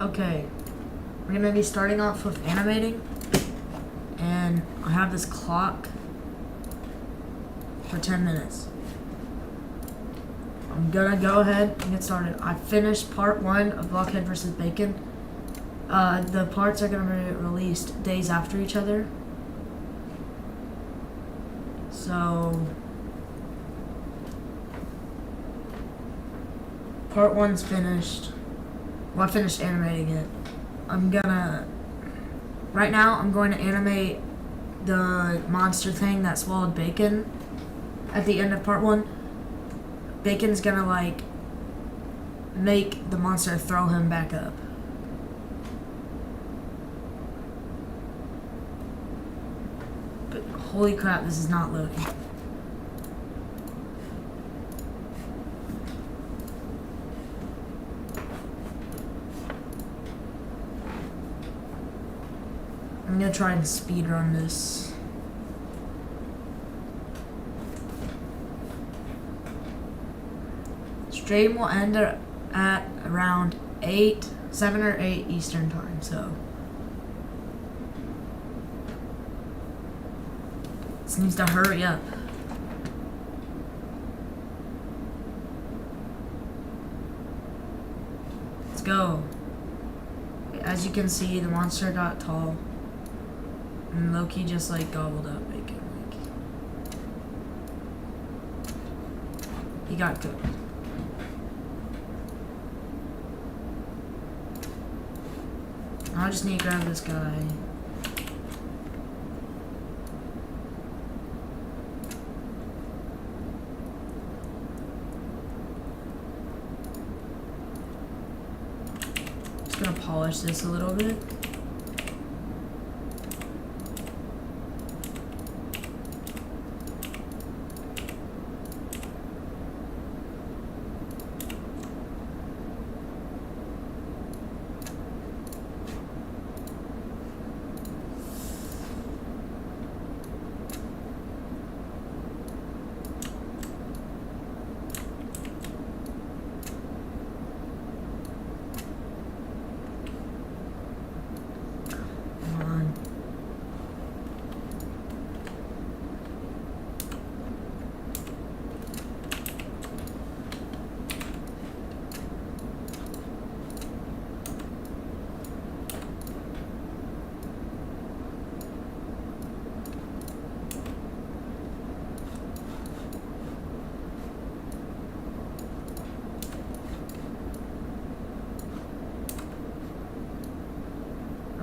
Okay, we're gonna be starting off with animating, and I have this clock for 10 minutes. I'm gonna go ahead and get started. I finished part 1 of Blockhead vs. Bacon. The parts are gonna be released days after each other. So, part 1's finished. Well, I finished animating it. Right now, I'm going to animate the monster thing that swallowed Bacon at the end of part 1. Bacon's gonna, like, make the monster throw him back up. But holy crap, this is not loading. I'm gonna try and speedrun this. Stream will end at around 7 or 8 Eastern time, so this needs to hurry up. Let's go. As you can see, the monster got tall. And Loki just like gobbled up Bacon. He got cooked. I just need to grab this guy. Just gonna polish this a little bit.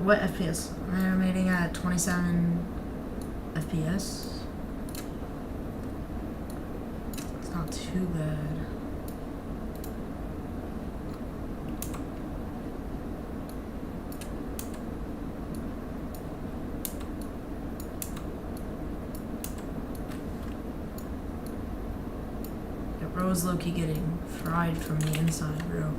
What FPS? I'm animating at 27 FPS. It's not too bad. Yeah, bro is low-key getting fried from the inside, bro.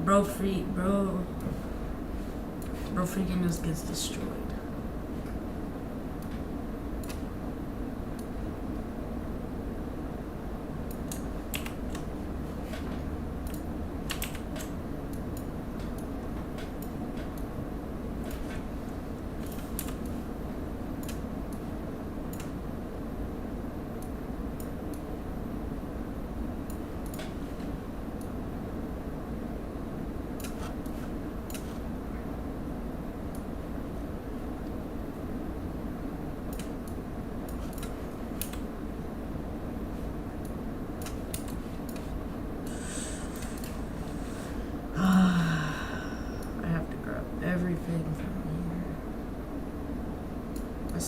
Bro freaking just gets destroyed.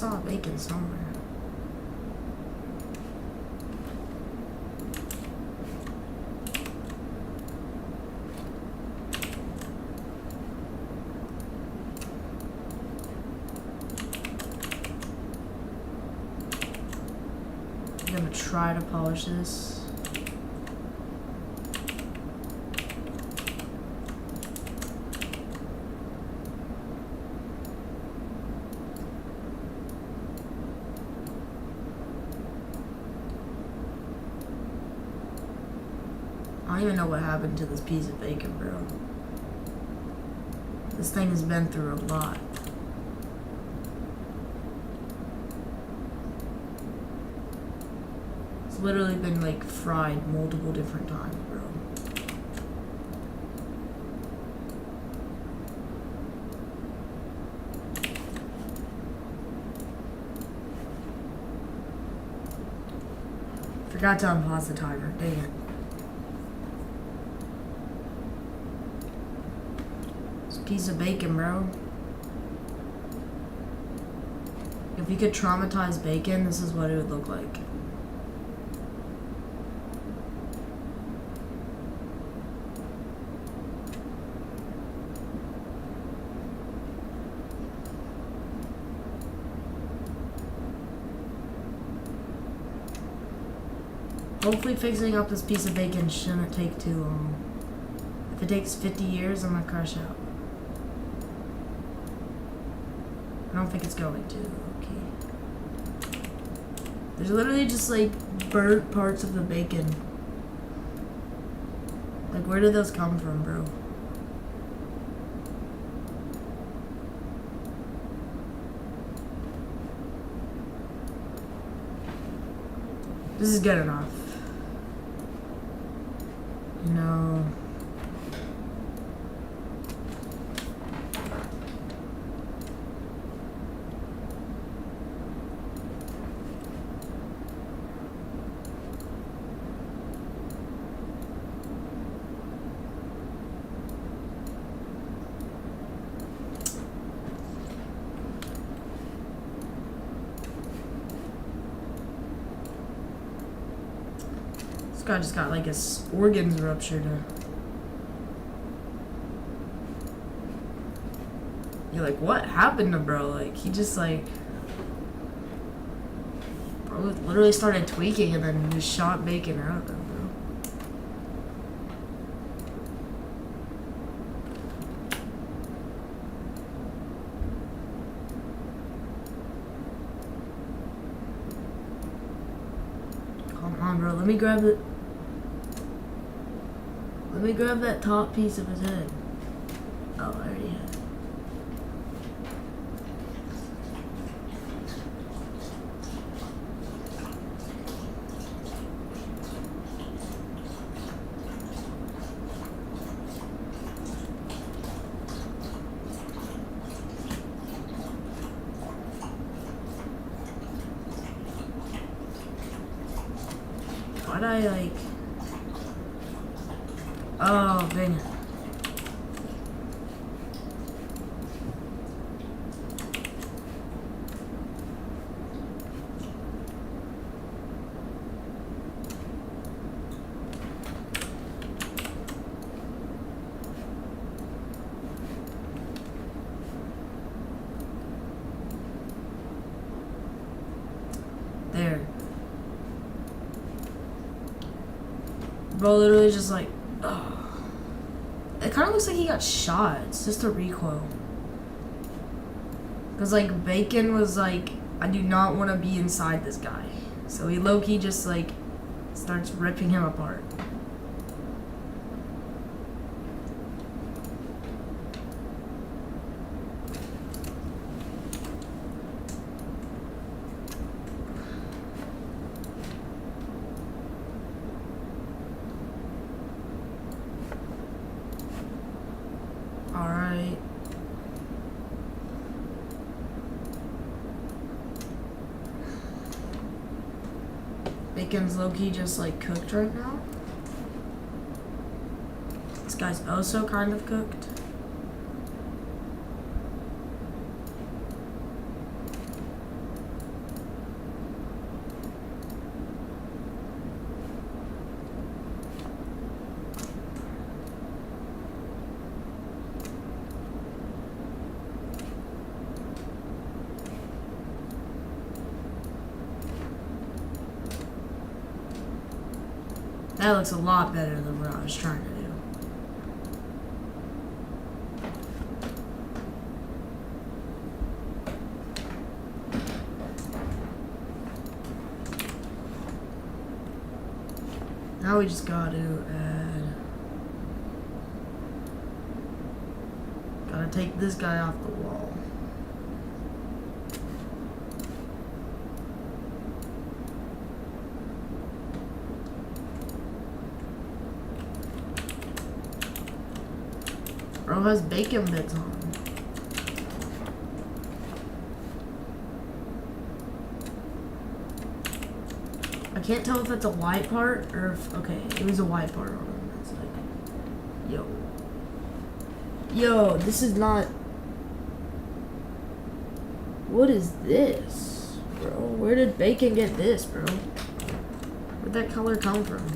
saw bacon somewhere. I'm gonna try to polish this. I don't even know what happened to this piece of bacon, bro. This thing has been through a lot. It's literally been like fried multiple different times, bro. Forgot to unpause the timer, dang it. Piece of bacon, bro. If you could traumatize bacon, this is what it would look like. Hopefully fixing up this piece of bacon shouldn't take too long. If it takes 50 years, I'm gonna crash out. I don't think it's going to. Okay. There's literally just like burnt parts of the bacon. Like, where did those come from, bro? This is good enough. You know. This guy just got like his organs ruptured. You're like, what happened to bro? Like, he just like, bro literally started tweaking and then just shot bacon out of him, bro. Come on, bro. Let me grab it. Let me grab that top piece of his head. Oh, I already had it. Why'd I like... Oh, dang it. There. Bro literally just like... Oh. It kind of looks like he got shot. It's just a recoil. Because, like, Bacon was like, I do not want to be inside this guy. So he low-key just, like, starts ripping him apart. Alright. Bacon's low-key just like cooked right now. This guy's also kind of cooked. That looks a lot better than what I was trying to do. Now we just gotta add... Gotta take this guy off the wall. Bro has bacon bits on him. I can't tell if it's a white part or if... Okay, it was a white part on him. It's like... Yo. Yo, this is not... What is this, bro? Where did bacon get this, bro? Where'd that color come from?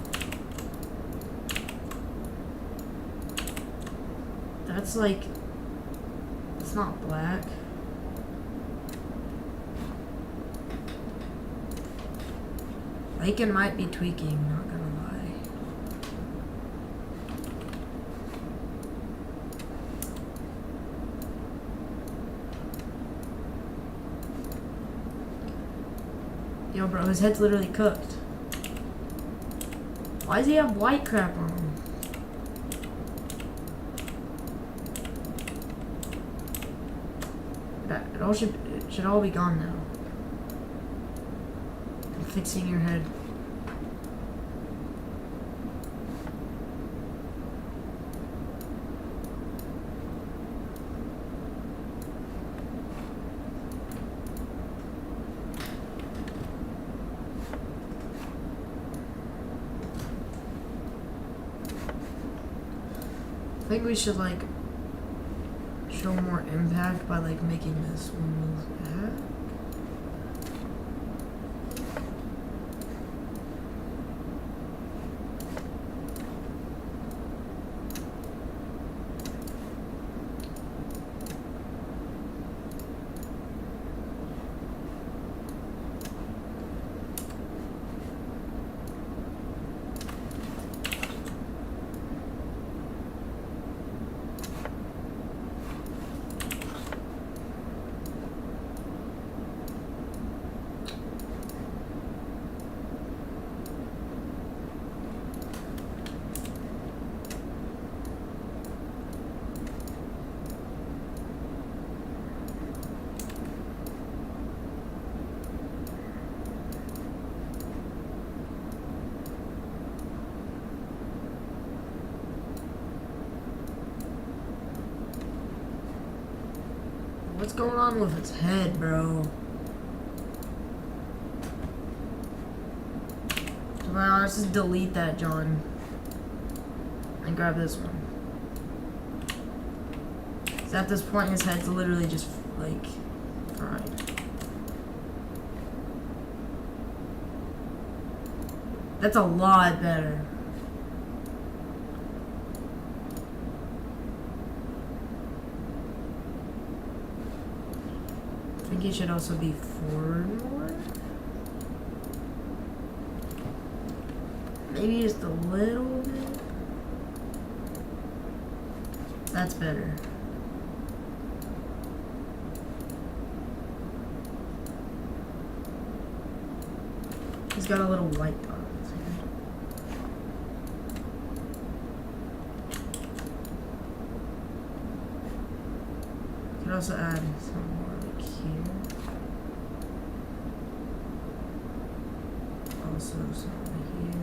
That's like... It's not black. Bacon might be tweaking, not gonna lie. Yo, bro, his head's literally cooked. Why does he have white crap on him? It should all be gone now. I'm fixing your head. I think we should like show more impact by like making this one move back. What's going on with its head, bro? Well, let's just delete that, John. And grab this one. 'Cause at this point, his head's literally just, like, fried. That's a lot better. I think he should also be forward more. Maybe just a little bit. That's better. He's got a little white dot on his head. Could also add some more like here. Also some here.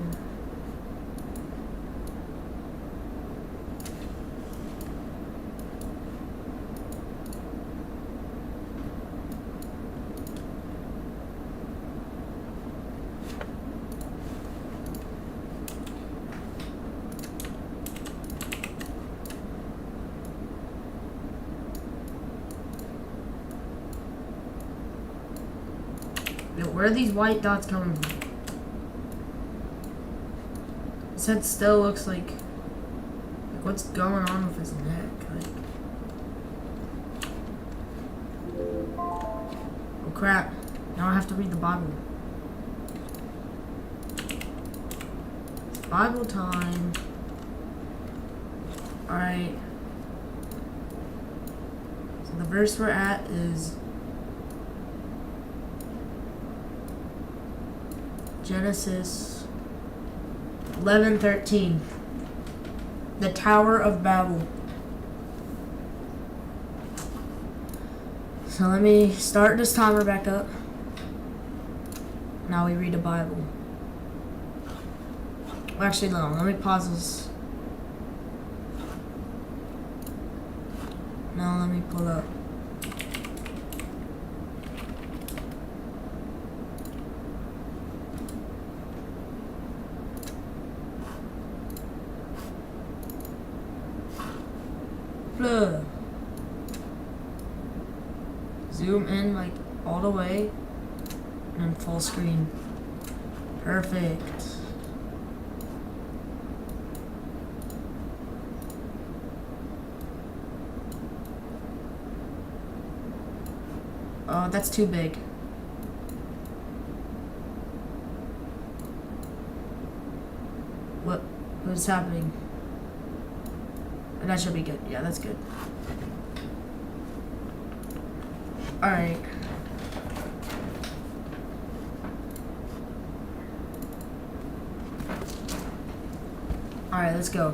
Yo, where are these white dots coming from? His head still looks like what's going on with his neck? Like, oh crap! Now I have to read the Bible. Bible time. Alright. So the verse we're at is Genesis 11:13. The Tower of Babel. So let me start this timer back up. Now we read the Bible. Well, actually, no. Let me pause this. Now let me pull up. Blah. Zoom in like all the way and full screen. Perfect. Oh, that's too big. What's happening? That should be good. Yeah, that's good. Alright. Alright, let's go.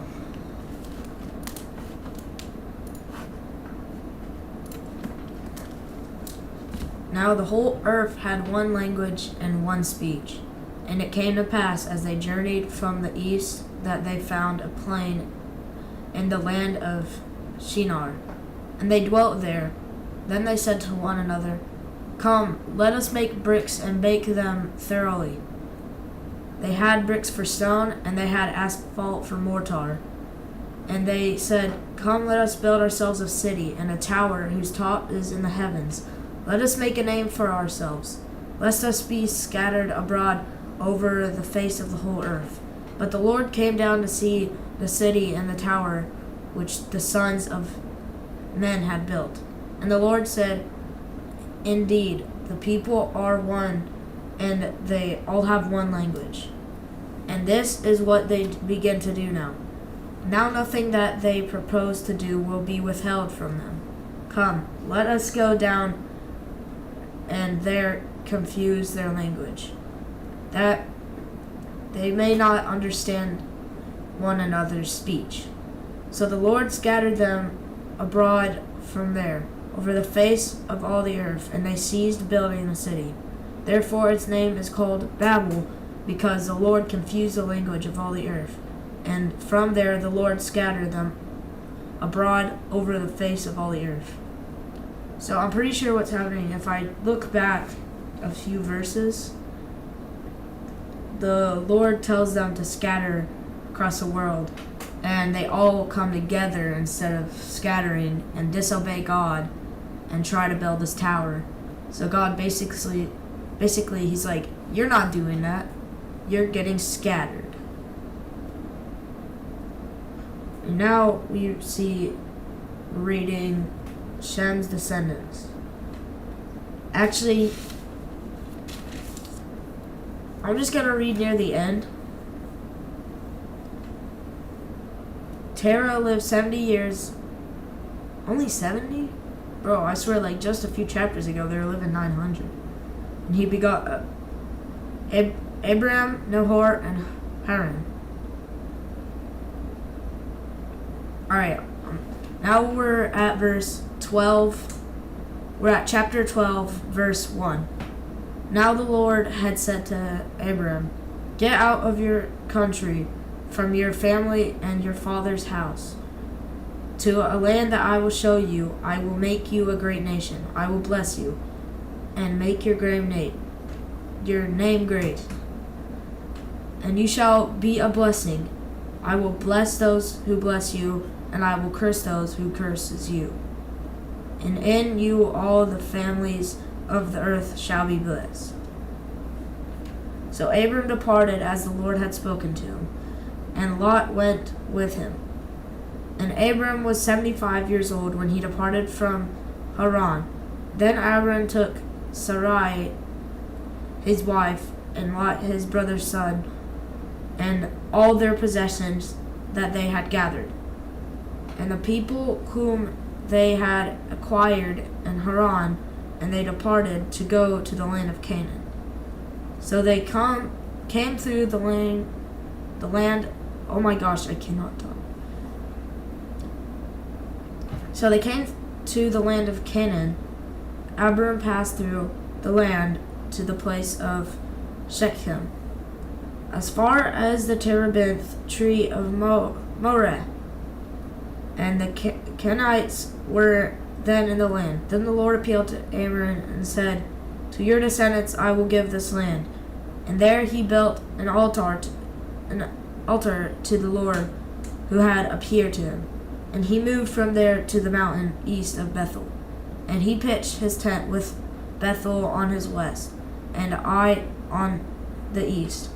Now the whole earth had one language and one speech. And it came to pass, as they journeyed from the east, that they found a plain in the land of Shinar. And they dwelt there. Then they said to one another, "Come, let us make bricks and bake them thoroughly." They had bricks for stone, and they had asphalt for mortar. And they said, "Come, let us build ourselves a city, and a tower whose top is in the heavens. Let us make a name for ourselves, lest us be scattered abroad over the face of the whole earth." But the Lord came down to see the city and the tower which the sons of men had built. And the Lord said, "Indeed, the people are one, and they all have one language. And this is what they begin to do now. Now nothing that they propose to do will be withheld from them. Come, let us go down and there confuse their language, that they may not understand one another's speech." So the Lord scattered them abroad from there, over the face of all the earth, and they ceased building the city. Therefore its name is called Babel, because the Lord confused the language of all the earth. And from there the Lord scattered them abroad over the face of all the earth. So I'm pretty sure what's happening, if I look back a few verses, the Lord tells them to scatter across the world, and they all come together instead of scattering and disobey God and try to build this tower. So God basically he's like, "You're not doing that. You're getting scattered." And now we see reading Shem's descendants. Actually, I'm just gonna read near the end. Terah lived 70 years. Only 70? Bro, I swear, like just a few chapters ago, they were living 900. And he begot Abraham, Nahor, and Haran. Alright, now we're at verse 12. We're at chapter 12, verse 1. Now the Lord had said to Abraham, "Get out of your country, from your family and your father's house, to a land that I will show you. I will make you a great nation. I will bless you, and make your name great. And you shall be a blessing. I will bless those who bless you, and I will curse those who curses you. And in you all the families of the earth shall be blessed." So Abram departed as the Lord had spoken to him, and Lot went with him. And Abram was 75 years old when he departed from Haran. Then Abram took Sarai his wife, and Lot his brother's son, and all their possessions that they had gathered, and the people whom they had acquired in Haran, and they departed to go to the land of Canaan. So they came through the land. Oh my gosh, I cannot talk. So they came to the land of Canaan. Abram passed through the land to the place of Shechem, as far as the terebinth tree of Moreh, and the Kenites were then in the land. Then the Lord appealed to Abram and said, "To your descendants I will give this land." And there he built an altar to the Lord who had appeared to him. And he moved from there to the mountain east of Bethel. And he pitched his tent with Bethel on his west, and Ai on the east.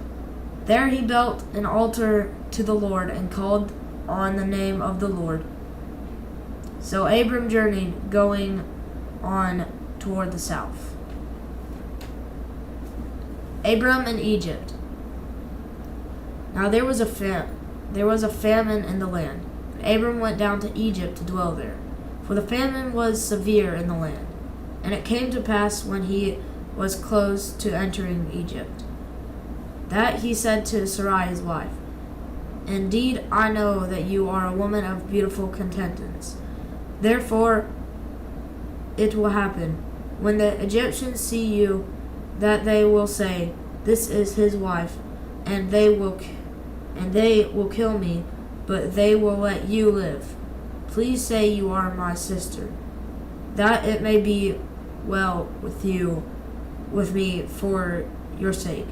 There he built an altar to the Lord and called on the name of the Lord. So Abram journeyed, going on toward the south. Abram in Egypt. Now there was a famine in the land. And Abram went down to Egypt to dwell there, for the famine was severe in the land. And it came to pass, when he was close to entering Egypt, that he said to Sarai his wife, "Indeed, I know that you are a woman of beautiful countenance. Therefore it will happen, when the Egyptians see you, that they will say, 'This is his wife,' and they will kill me, but they will let you live. Please say you are my sister, that it may be well with me for your sake,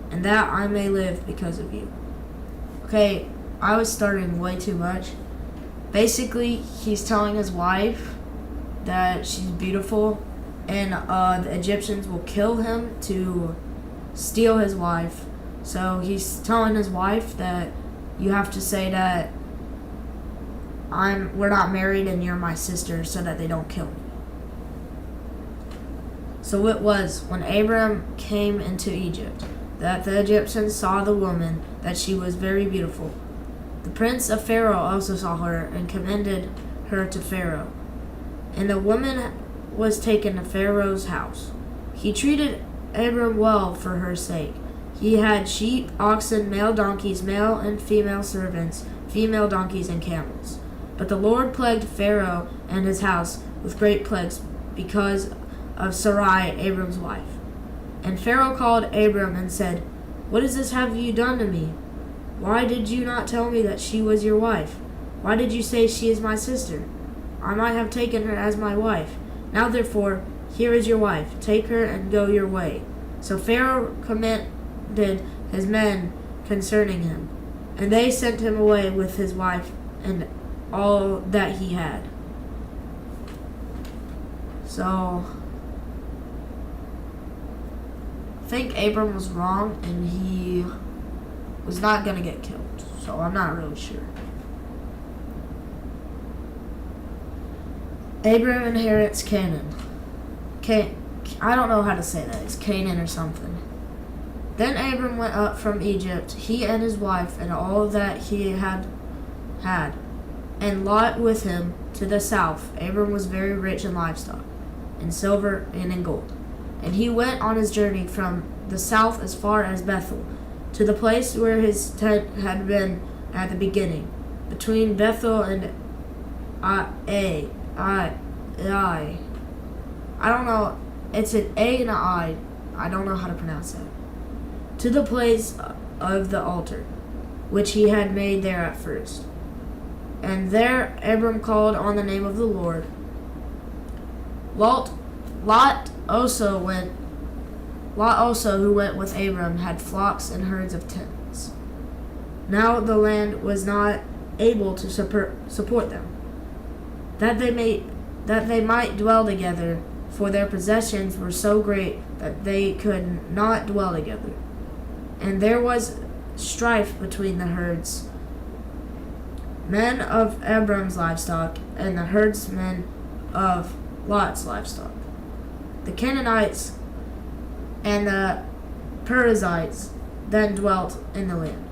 and that I may live because of you." Okay, I was starting way too much. Basically, he's telling his wife that she's beautiful, and the Egyptians will kill him to steal his wife. So he's telling his wife that you have to say that we're not married and you're my sister, so that they don't kill me. So it was when Abram came into Egypt that the Egyptians saw the woman, that she was very beautiful. The prince of Pharaoh also saw her and commended her to Pharaoh. And the woman was taken to Pharaoh's house. He treated Abram well for her sake. He had sheep, oxen, male donkeys, male and female servants, female donkeys, and camels. But the Lord plagued Pharaoh and his house with great plagues because of Sarai, Abram's wife. And Pharaoh called Abram and said, "What is this have you done to me? Why did you not tell me that she was your wife? Why did you say she is my sister? I might have taken her as my wife. Now therefore, here is your wife. Take her and go your way." So Pharaoh commanded his men concerning him, and they sent him away with his wife and all that he had. So I think Abram was wrong, and he was not going to get killed. So I'm not really sure. Abram inherits Canaan. I don't know how to say that. It's Canaan or something. Then Abram went up from Egypt, he and his wife, and all that he had, and Lot with him to the south. Abram was very rich in livestock, in silver and in gold. And he went on his journey from the south as far as Bethel, to the place where his tent had been at the beginning, between Bethel and I don't know. It's an A and an I. I don't know how to pronounce that. To the place of the altar, which he had made there at first. And there Abram called on the name of the Lord. Lot also, who went with Abram, had flocks and herds of tents. Now the land was not able to support them, that they might dwell together, for their possessions were so great that they could not dwell together. And there was strife between the herds, men of Abram's livestock, and the herdsmen of Lot's livestock. The Canaanites and the Perizzites then dwelt in the land.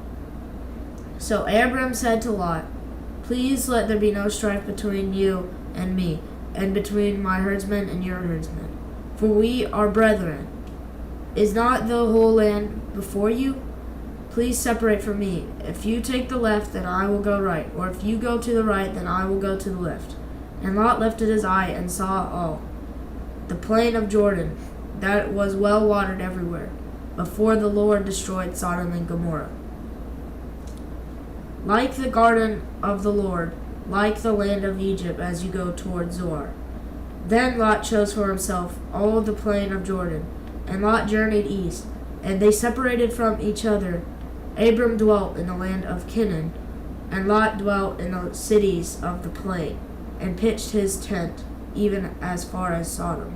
So Abram said to Lot, "Please let there be no strife between you and me, and between my herdsmen and your herdsmen, for we are brethren. Is not the whole land before you? Please separate from me. If you take the left, then I will go right, or if you go to the right, then I will go to the left." And Lot lifted his eye and saw all the plain of Jordan, that was well watered everywhere, before the Lord destroyed Sodom and Gomorrah. Like the garden of the Lord, like the land of Egypt as you go toward Zoar. Then Lot chose for himself all the plain of Jordan, and Lot journeyed east, and they separated from each other. Abram dwelt in the land of Canaan, and Lot dwelt in the cities of the plain, and pitched his tent even as far as Sodom.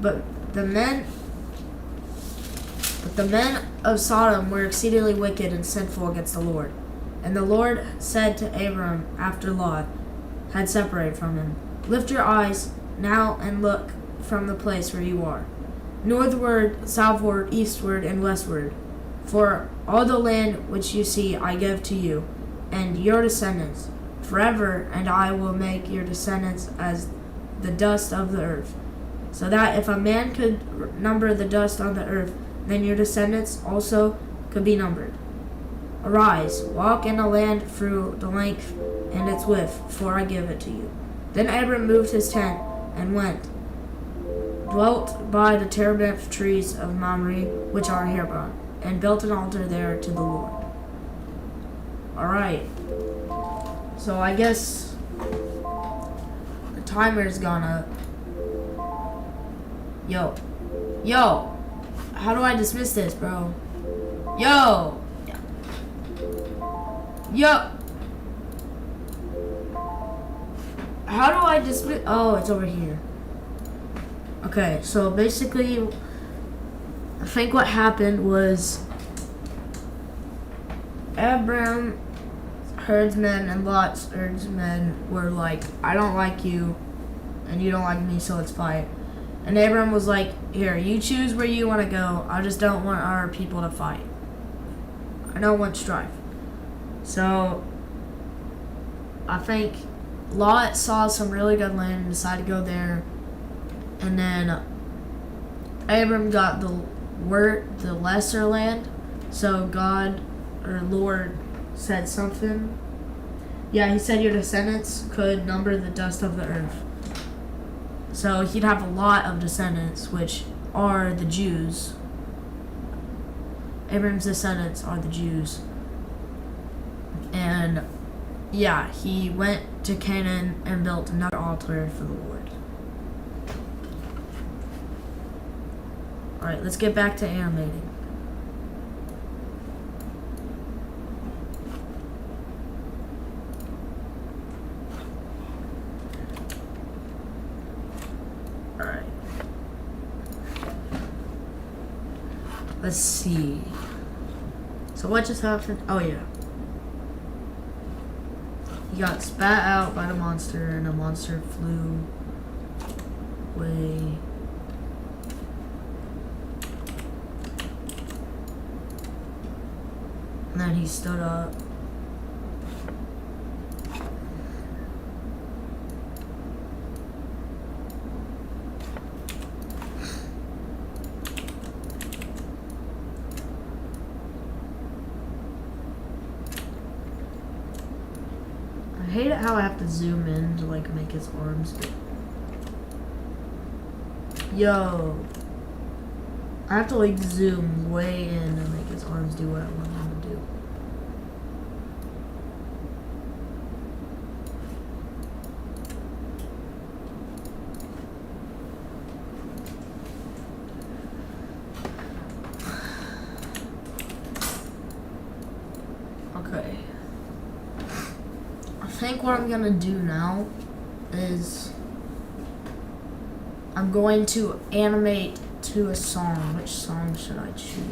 But the men of Sodom were exceedingly wicked and sinful against the Lord. And the Lord said to Abram after Lot had separated from him, "Lift your eyes now and look from the place where you are, northward, southward, eastward, and westward. For all the land which you see I give to you and your descendants forever, and I will make your descendants as the dust of the earth, so that if a man could number the dust on the earth, then your descendants also could be numbered. Arise, walk in the land through the length and its width, for I give it to you." Then Abram moved his tent and went, dwelt by the terebinth trees of Mamre, which are Hebron, and built an altar there to the Lord. Alright, so I guess the timer's gone up. Yo, how do I dismiss this, bro? Yo, how do I dismiss? Oh, it's over here. Okay, so basically, I think what happened was Abram herdsmen and Lot's herdsmen were like, "I don't like you, and you don't like me, so let's fight." And Abram was like, "Here, you choose where you want to go. I just don't want our people to fight. I don't want strife." So I think Lot saw some really good land and decided to go there. And then Abram got the lesser land. So God or Lord said something. Yeah, he said your descendants could number the dust of the earth. So he'd have a lot of descendants, which are the Jews. Abram's descendants are the Jews. And yeah, he went to Canaan and built another altar for the Lord. Alright, let's get back to animating. Alright. Let's see. So what just happened? Oh yeah. He got spat out by the monster, and the monster flew away. And then he stood up. I hate it how I have to zoom in to like make his arms big. Yo. I have to like zoom way in to make his arms do what I want him to do. Okay. I think what I'm gonna do now is I'm going to animate to a song. Which song should I choose?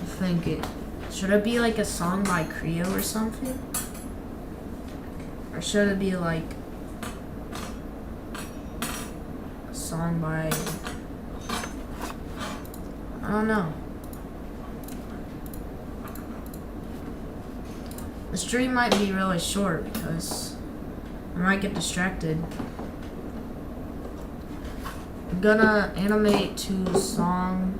I think should it be like a song by Creo or something? Or should it be like a song by, I don't know. The stream might be really short because I might get distracted. I'm gonna animate to song.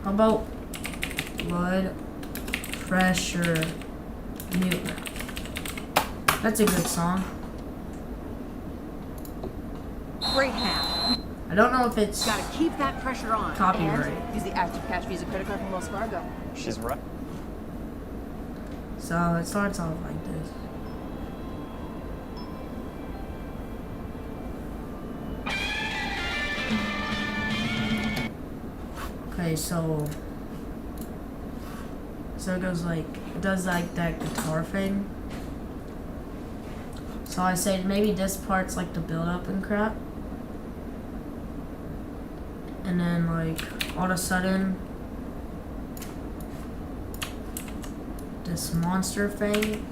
How about blood pressure mute? That's a good song. Great hand. I don't know if it's Gotta keep that pressure on. copyright. And use the active cash Visa credit card from Wells Fargo. She's right. So it starts off like this. Okay, so it goes like, it does like that guitar thing. So I say maybe this part's like the build up and crap. And then like all of a sudden this monster thing,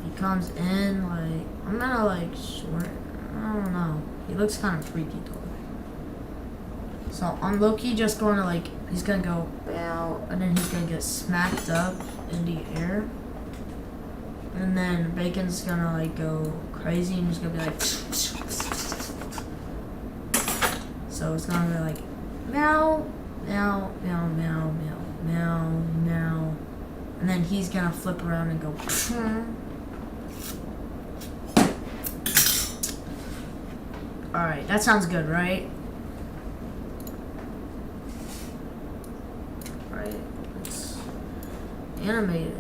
he comes in like, I'm gonna like short, I don't know. He looks kind of freaky though. So I'm low-key just going to like, he's gonna go bow, and then he's gonna get smacked up in the air. And then Bacon's gonna like go crazy and he's gonna be like, so it's gonna be like meow, meow, meow, meow, meow, meow, meow. And then he's gonna flip around and go alright, that sounds good, right? Alright, let's animate it.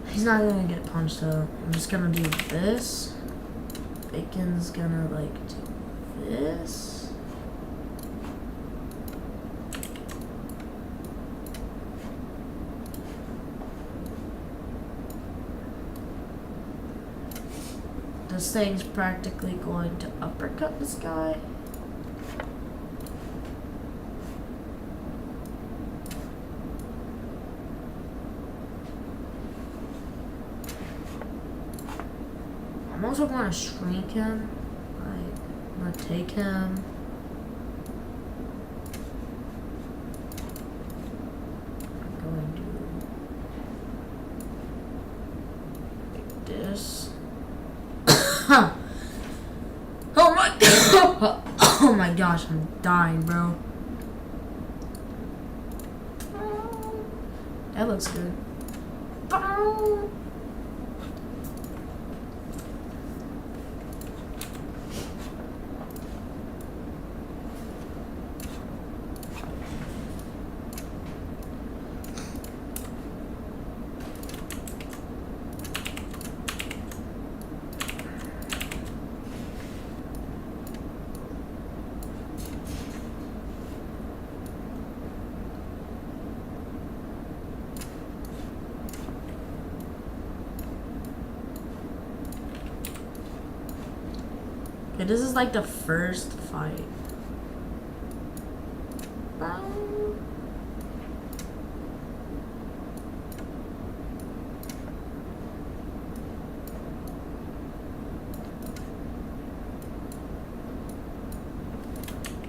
He's not gonna get punched though. I'm just gonna do this. Bacon's gonna like do this. This thing's practically going to uppercut this guy. I'm also going to shrink him. Like, I'm going to take him. I'm going to like this. Oh my god! Oh my gosh, I'm dying, bro. That looks good. Okay, this is like the first fight.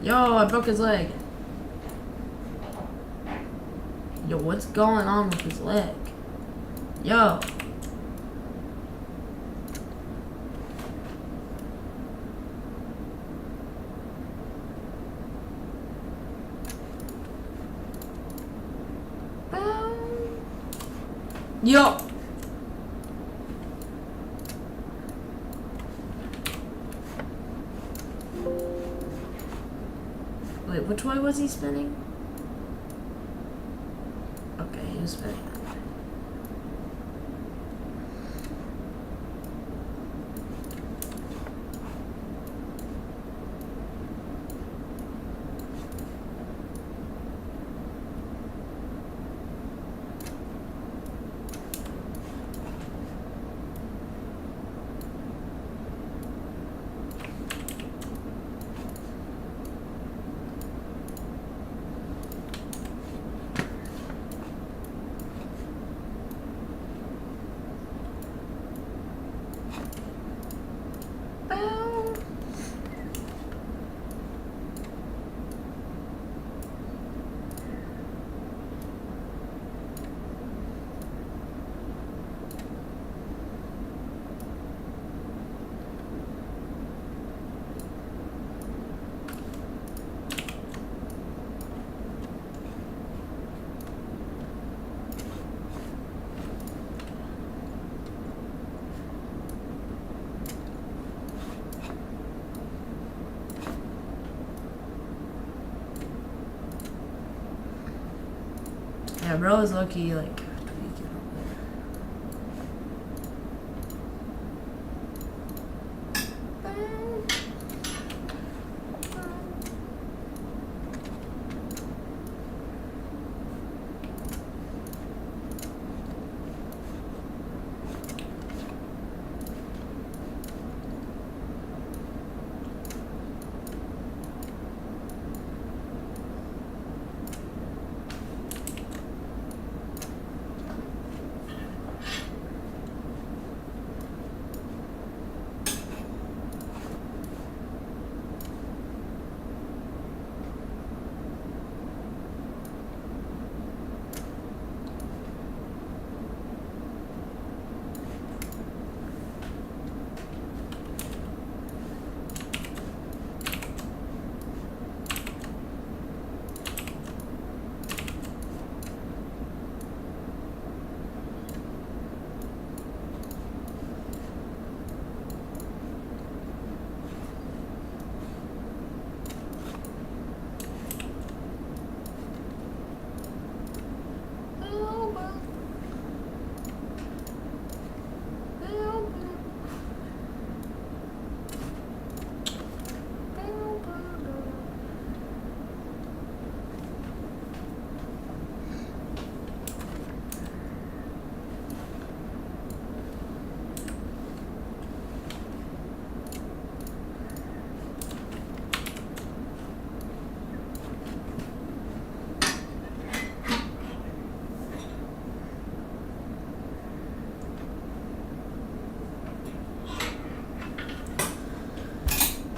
Yo, I broke his leg. Yo, what's going on with his leg? Yo. Yo. Wait, which way was he spinning? Okay, he was spinning. Yeah, bro is lucky, like, tweaking over there.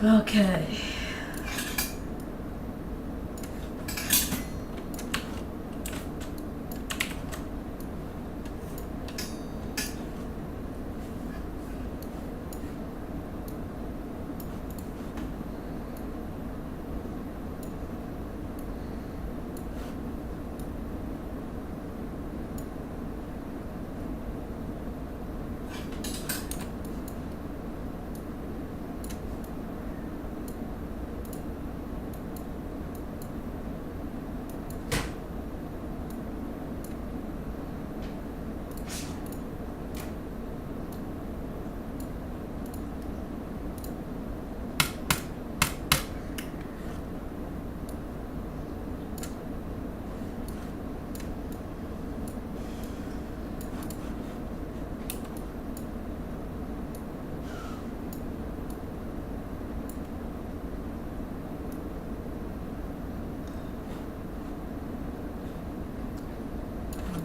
Okay.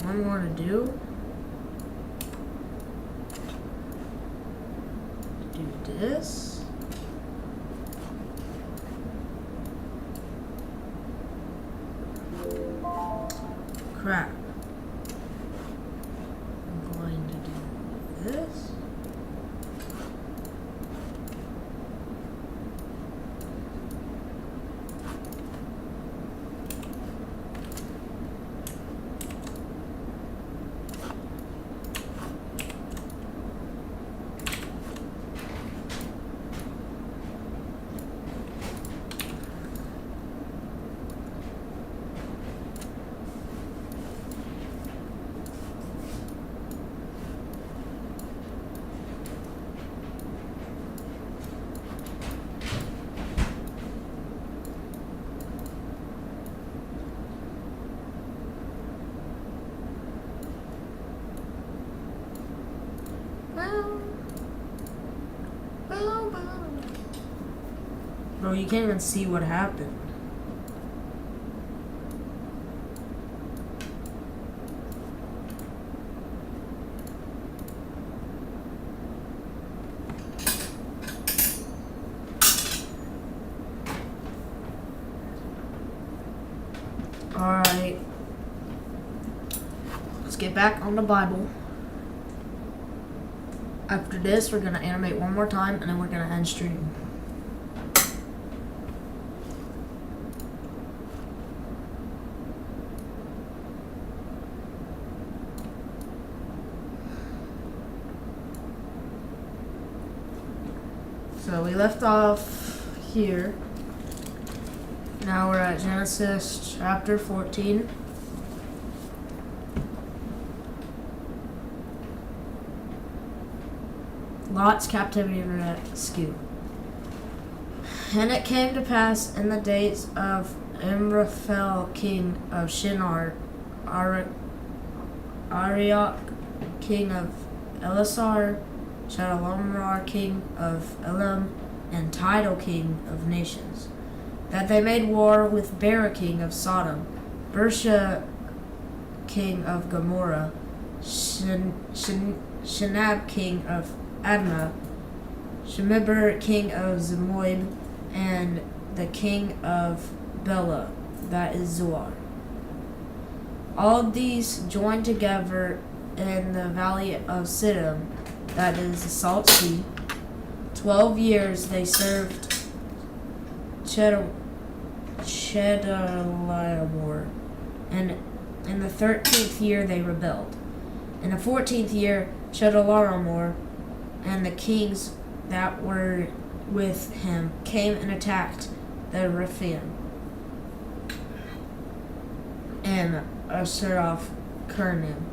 One more to do. Do this. Crap. I'm going to do this. Bro, you can't even see what happened. get back on the Bible. After this, we're gonna animate one more time, and then we're gonna end stream. So we left off here. Now we're at Genesis chapter 14. Lot's captivity rescue. And it came to pass in the days of Amraphel, king of Shinar, Arioch, king of Elasar, Chedorlaomer, king of Elam, and Tidal, king of nations, that they made war with Bera, king of Sodom, Bersha, king of Gomorrah, Shinab, king of Admah, Shemibber, king of Zemoib, and the king of Bela, that is Zoar. All these joined together in the valley of Siddim, that is the Salt Sea. 12 years they served Chedorlaomer, and in the 13th year they rebelled. In the 14th year, Chedorlaomer and the kings that were with him came and attacked the Rephaim and Asheroth Kernim,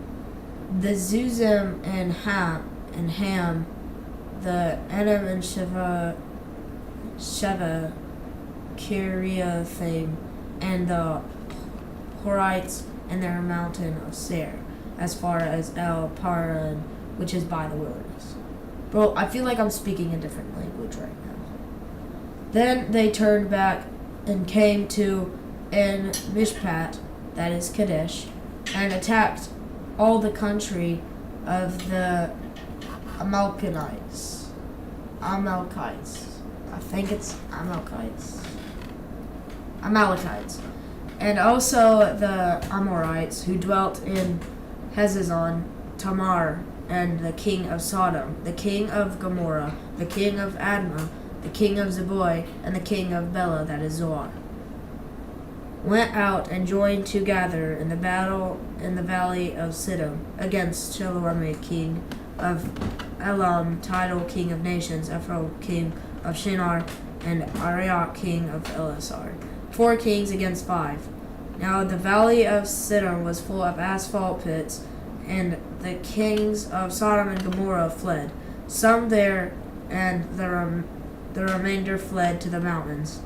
the Zuzim and Ham, the Edom and Sheva, Kiriathaim, and the Horites and their mountain of Seir, as far as El Paran, which is by the wilderness. Bro, I feel like I'm speaking a different language right now. Then they turned back and came to En Mishpat, that is Kadesh, and attacked all the country of the Amalekites. I think it's Amalekites. And also the Amorites who dwelt in Hezezon, Tamar, and the king of Sodom, the king of Gomorrah, the king of Admah, the king of Zeboy, and the king of Bela, that is Zoar, went out and joined together in the battle in the valley of Siddim against Chedorlaomer, king of Elam, Tidal, king of nations, Ephraim, king of Shinar, and Arioch, king of Elasar. 4 kings against 5. Now the valley of Siddim was full of asphalt pits, and the kings of Sodom and Gomorrah fled, some there, and the remainder fled to the mountains.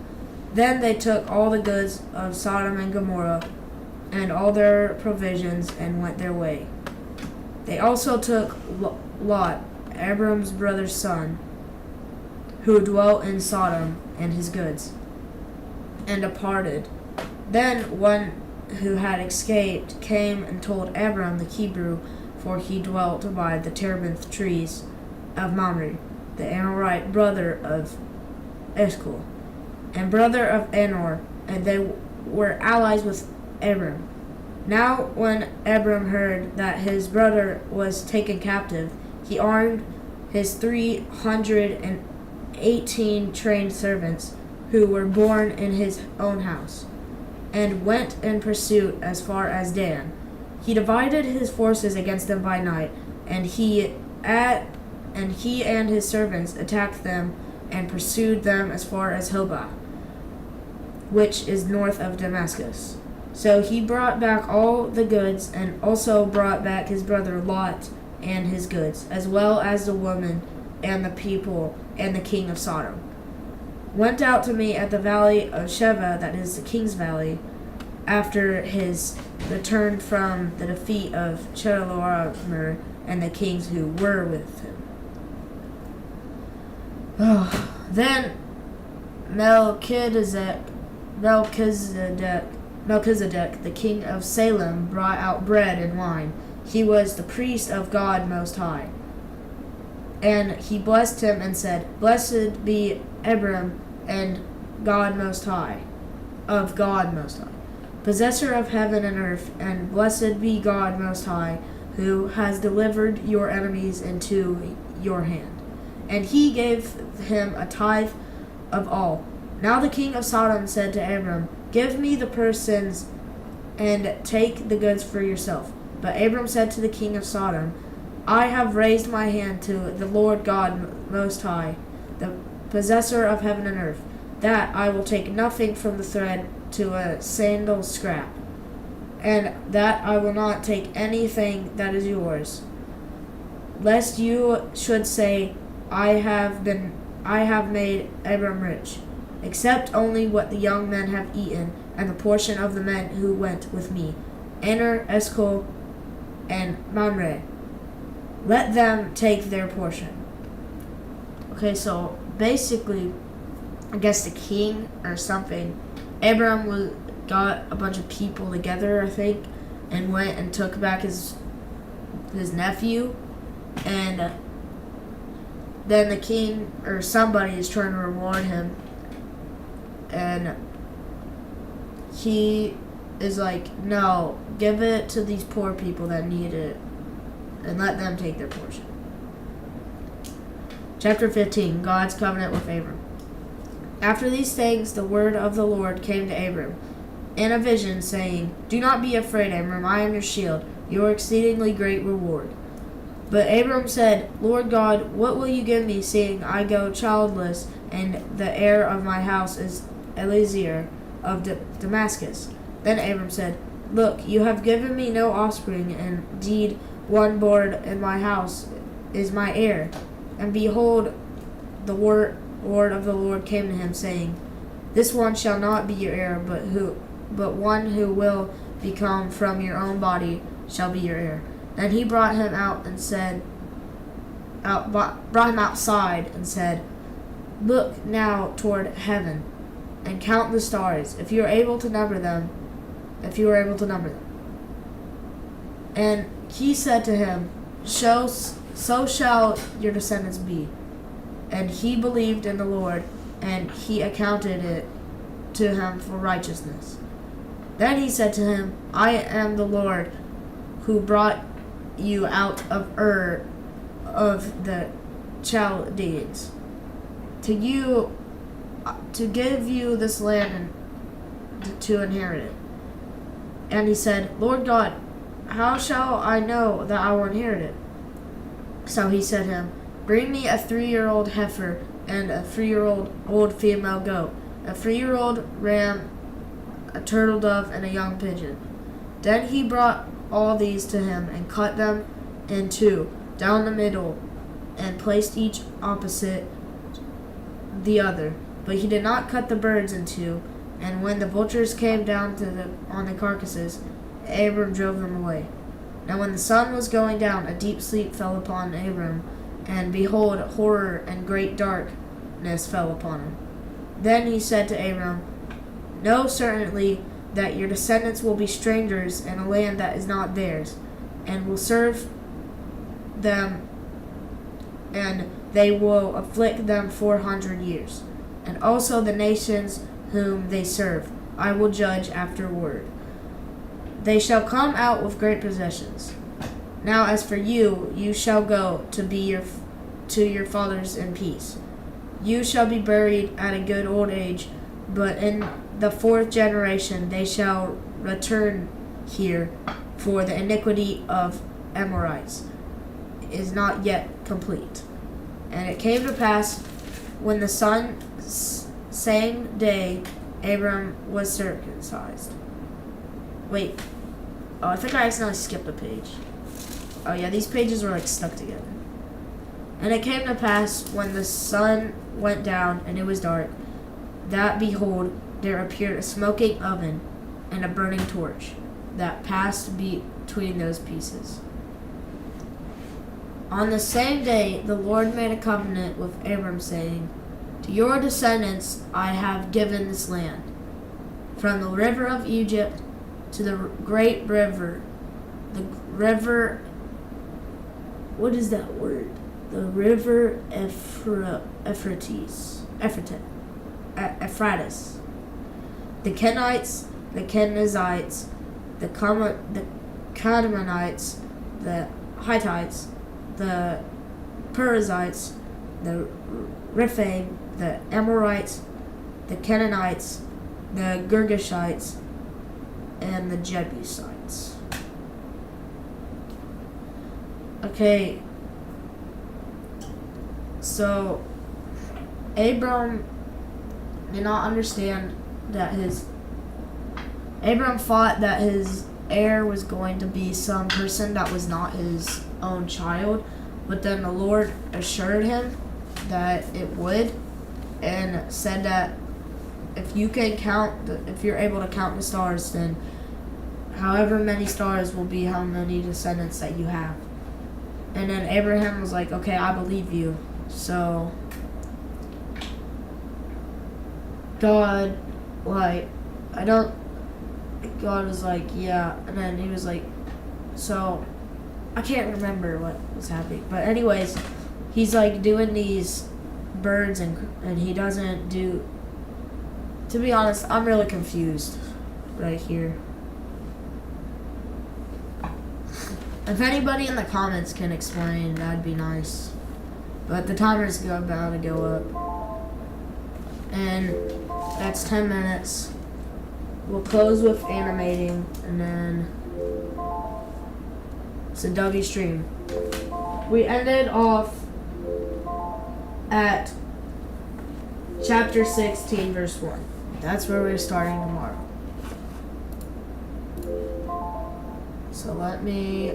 Then they took all the goods of Sodom and Gomorrah, and all their provisions, and went their way. They also took Lot, Abram's brother's son, who dwelt in Sodom, and his goods, and departed. Then one who had escaped came and told Abram the Hebrew, for he dwelt by the terebinth trees of Mamre, the Amorite brother of Eshcol, and brother of Anor, and they were allies with Abram. Now when Abram heard that his brother was taken captive, he armed his 318 trained servants who were born in his own house, and went in pursuit as far as Dan. He divided his forces against them by night, and he and his servants attacked them and pursued them as far as Hobah, which is north of Damascus. So he brought back all the goods, and also brought back his brother Lot and his goods, as well as the woman and the people and the king of Sodom. Went out to meet at the valley of Sheva, that is the king's valley, after his return from the defeat of Chedorlaomer and the kings who were with him. Then Melchizedek, the king of Salem, brought out bread and wine. He was the priest of God Most High. And he blessed him and said, Blessed be Abram and God Most High, of God Most High, possessor of heaven and earth, and blessed be God Most High, who has delivered your enemies into your hand. And he gave him a tithe of all. Now the king of Sodom said to Abram, Give me the persons and take the goods for yourself. But Abram said to the king of Sodom, I have raised my hand to the Lord God Most High, the possessor of heaven and earth, that I will take nothing from the thread to a sandal scrap, and that I will not take anything that is yours, lest you should say, I have made Abram rich, except only what the young men have eaten, and the portion of the men who went with me, Aner, Eshcol, and Mamre. Let them take their portion. Okay, so basically, I guess the king or something, Abram got a bunch of people together, I think, and went and took back his nephew, and then the king or somebody is trying to reward him, and he is like, no, give it to these poor people that need it, and let them take their portion. Chapter 15, God's covenant with Abram. After these things, the word of the Lord came to Abram in a vision, saying, Do not be afraid, Abram, I am your shield, your exceedingly great reward. But Abram said, Lord God, what will you give me, seeing I go childless, and the heir of my house is Eliezer of Damascus? Then Abram said, Look, you have given me no offspring, and indeed one born in my house is my heir. And behold, the word of the Lord came to him, saying, This one shall not be your heir, but one who will become from your own body shall be your heir. Then he brought him out and said, brought him outside and said, Look now toward heaven, and count the stars, if you are able to number them. And he said to him, So shall your descendants be. And he believed in the Lord, and he accounted it to him for righteousness. Then he said to him, I am the Lord who brought you out of Ur of the Chaldeans to give you this land and to inherit it. And he said, Lord God, how shall I know that I will inherit it? So he said to him, Bring me a 3-year-old heifer and a 3-year-old female goat, a 3-year-old ram, a turtle dove, and a young pigeon. Then he brought all these to him and cut them in two down the middle and placed each opposite the other. But he did not cut the birds in two. And when the vultures came down on the carcasses, Abram drove them away. Now when the sun was going down, a deep sleep fell upon Abram, and behold, horror and great darkness fell upon him. Then he said to Abram, Know certainly that your descendants will be strangers in a land that is not theirs, and will serve them, and they will afflict them 400 years. And also the nations whom they serve I will judge afterward. They shall come out with great possessions. Now as for you, you shall go to your fathers in peace. You shall be buried at a good old age, but in the 4th generation they shall return here, for the iniquity of Amorites is not yet complete. And it came to pass, when the same day Abram was circumcised. Wait. Oh, I think I accidentally skipped a page. Oh yeah, these pages were like stuck together. And it came to pass, when the sun went down and it was dark, that behold, there appeared a smoking oven and a burning torch that passed between those pieces. On the same day the Lord made a covenant with Abram, saying, To your descendants I have given this land, from the river of Egypt to the great river, the river, what is that word? The river Euphrates, the Kenites, the Kenizzites, the Kadmonites, the Hittites, the Perizzites, the Rephaim, the Amorites, the Canaanites, the Girgashites, and the Jebusites. Okay, so Abram did not understand that Abram thought that his heir was going to be some person that was not his own child, but then the Lord assured him that it would, and said that if you're able to count the stars, then however many stars will be how many descendants that you have. And then Abraham was like, okay, I believe you. So God was like, yeah, and then he was like, so I can't remember what was happening, but anyways, he's like doing these birds, and he doesn't do. To be honest, I'm really confused right here. If anybody in the comments can explain, that'd be nice. But the timer's about to go up, and that's 10 minutes. We'll close with animating, and then it's a W stream. We ended off at chapter 16, verse 1. That's where we're starting tomorrow. So let me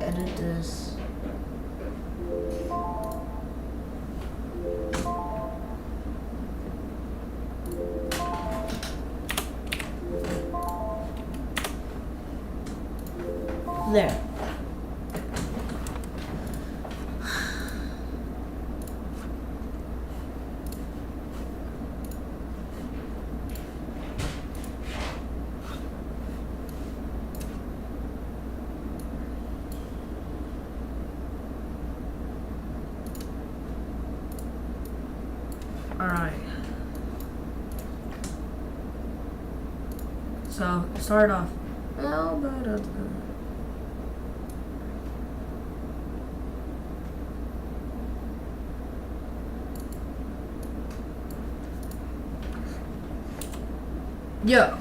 edit this. There. Alright. So, start off. Yo.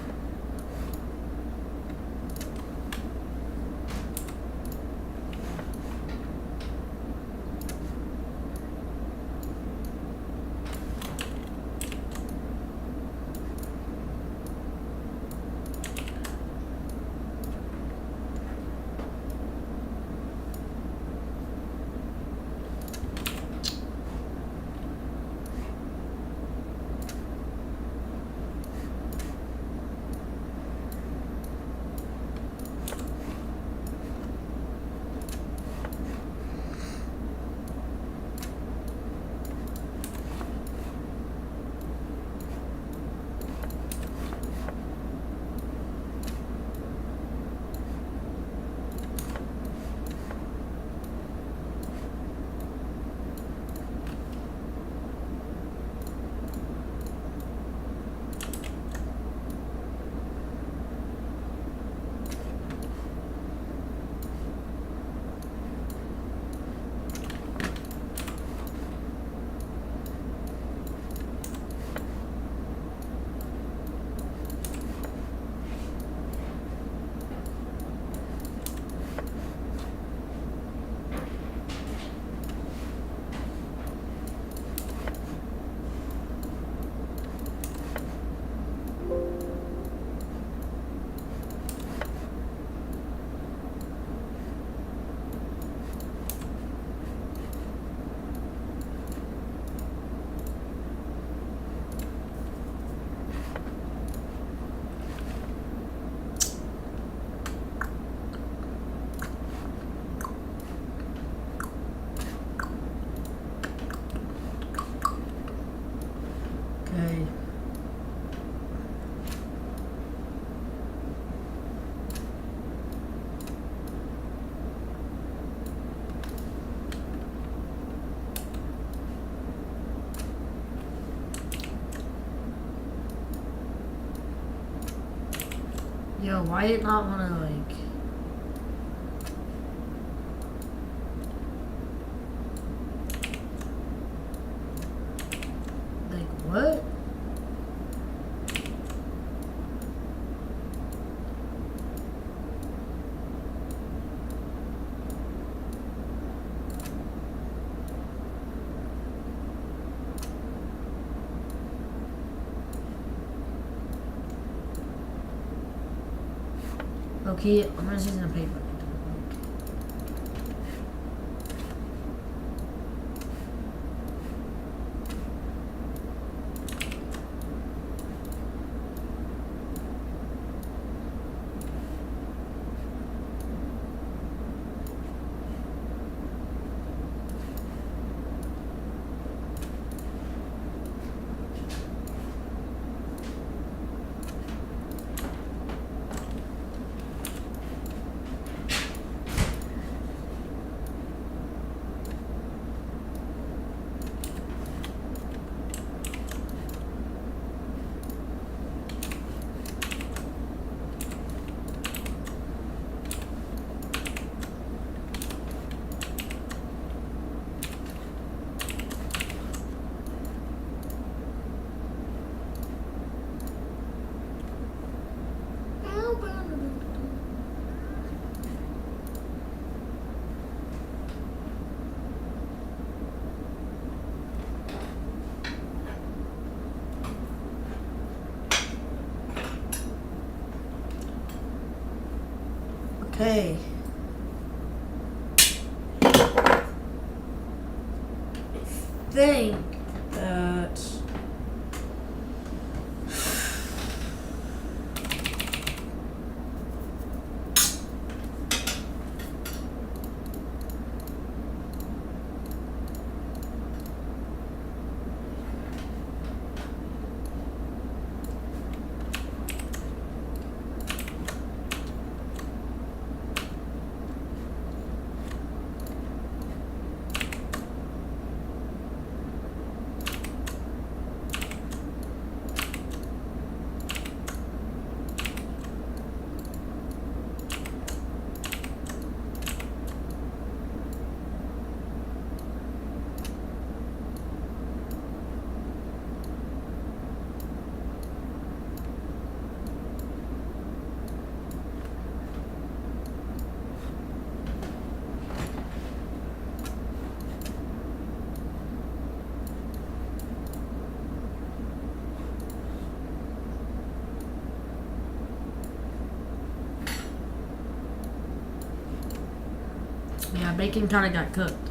Okay. Yo, why it not wanna like what? Okay, I'm just using a paper. Okay. I think that yeah, bacon kind of got cooked.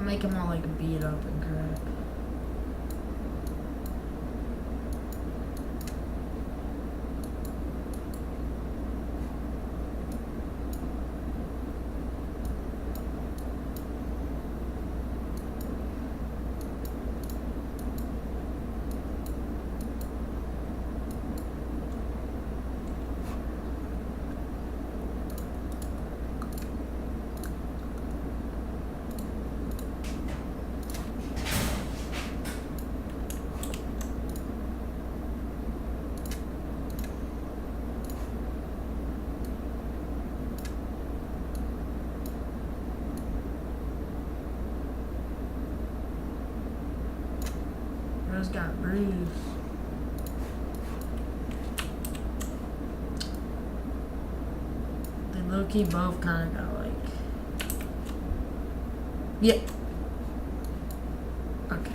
Make them all like beat up and crap. Rose got bruised. They low-key both kind of got like... Yeah. Okay.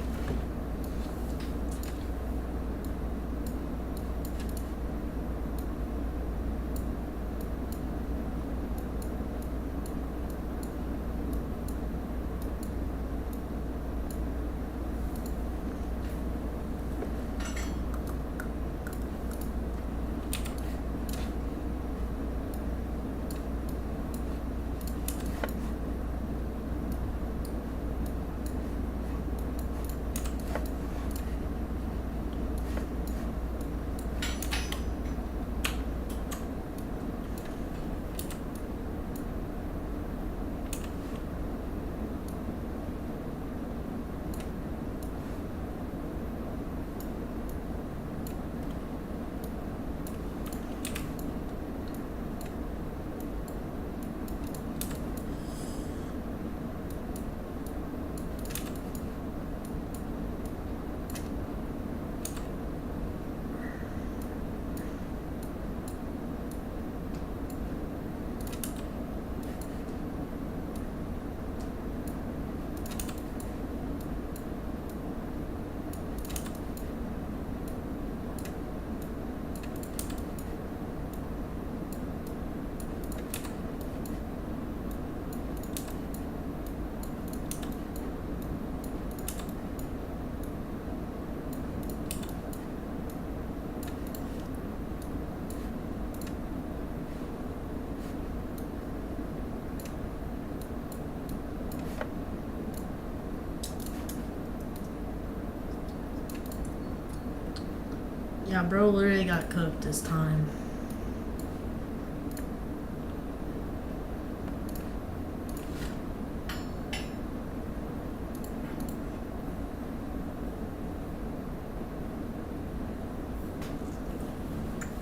Yeah, bro literally got cooked this time.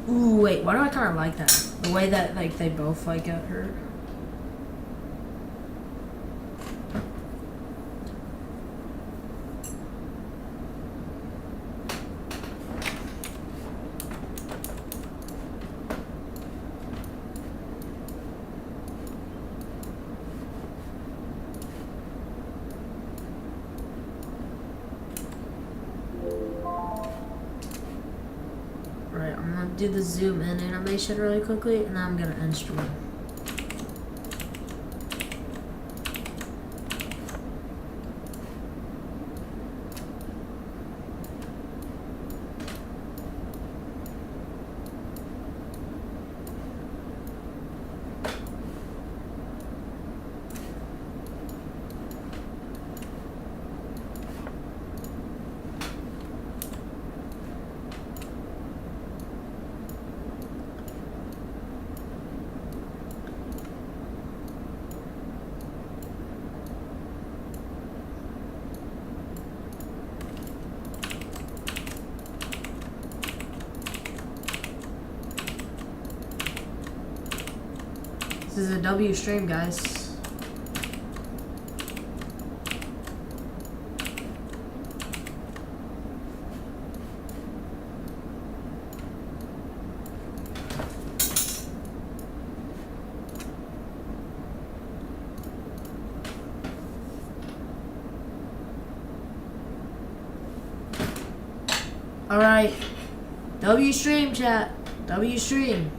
Ooh, wait, why do I kind of like that? The way that, like, they both, like, got hurt. Right, I'm gonna do the zoom in animation really quickly, and then I'm gonna end stream. This is a W stream, guys. Alright. W stream, chat. W stream.